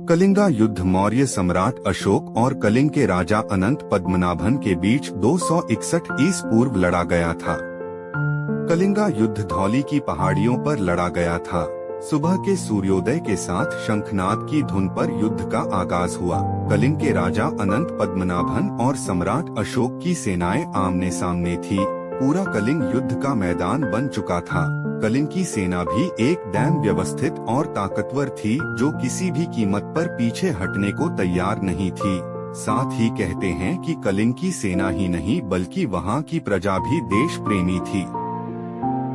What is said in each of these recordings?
कलिंगा युद्ध मौर्य सम्राट अशोक और कलिंग के राजा अनंत पद्मनाभन के बीच 261 ईसा पूर्व लड़ा गया था। कलिंगा युद्ध धौली की पहाड़ियों पर लड़ा गया था। सुबह के सूर्योदय के साथ शंखनाद की धुन पर युद्ध का आगाज हुआ। कलिंग के राजा अनंत पद्मनाभन और सम्राट अशोक की सेनाएं आमने सामने थी। पूरा कलिंग युद्ध का मैदान बन चुका था। कलिंग की सेना भी एकदम व्यवस्थित और ताकतवर थी, जो किसी भी कीमत पर पीछे हटने को तैयार नहीं थी। साथ ही कहते हैं कि कलिंग की सेना ही नहीं बल्कि वहाँ की प्रजा भी देश प्रेमी थी।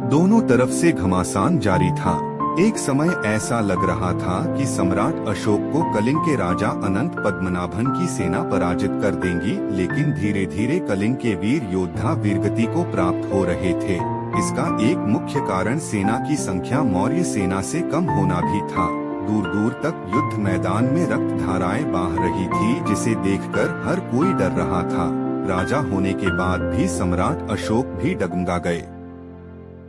दोनों तरफ से घमासान जारी था। एक समय ऐसा लग रहा था कि सम्राट अशोक को कलिंग के राजा अनंत पद्मनाभन की सेना पराजित कर देंगी, लेकिन धीरे धीरे कलिंग के वीर योद्धा वीरगति को प्राप्त हो रहे थे। इसका एक मुख्य कारण सेना की संख्या मौर्य सेना से कम होना भी था। दूर दूर तक युद्ध मैदान में रक्त धाराएं बह रही थी, जिसे देखकर हर कोई डर रहा था। राजा होने के बाद भी सम्राट अशोक भी डगमगा गए।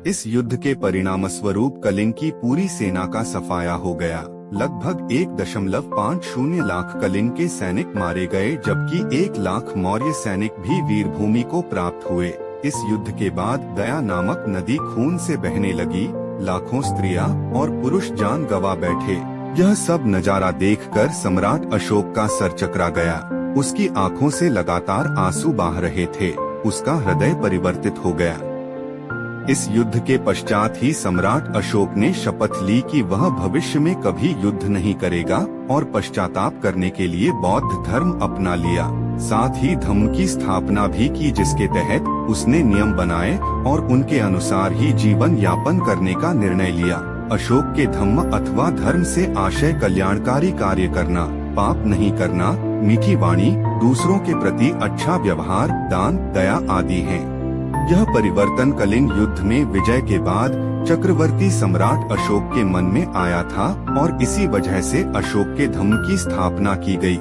इस युद्ध के परिणामस्वरूप कलिंग की पूरी सेना का सफाया हो गया। लगभग 1.50 लाख कलिंग के सैनिक मारे गए, जबकि 1 लाख मौर्य सैनिक भी वीरभूमि को प्राप्त हुए। इस युद्ध के बाद दया नामक नदी खून से बहने लगी। लाखों स्त्रियां और पुरुष जान गंवा बैठे। यह सब नजारा देखकर सम्राट अशोक का सर चकरा गया। उसकी आंखों से लगातार आंसू बह रहे थे। उसका हृदय परिवर्तित हो गया। इस युद्ध के पश्चात ही सम्राट अशोक ने शपथ ली कि वह भविष्य में कभी युद्ध नहीं करेगा और पश्चाताप करने के लिए बौद्ध धर्म अपना लिया। साथ ही धम्म की स्थापना भी की, जिसके तहत उसने नियम बनाए और उनके अनुसार ही जीवन यापन करने का निर्णय लिया। अशोक के धम्म अथवा धर्म से आशय कल्याणकारी कार्य करना, पाप नहीं करना, मीठी वाणी, दूसरों के प्रति अच्छा व्यवहार, दान, दया आदि हैं। यह परिवर्तन कलिंग युद्ध में विजय के बाद चक्रवर्ती सम्राट अशोक के मन में आया था और इसी वजह से अशोक के धम्म की स्थापना की गई।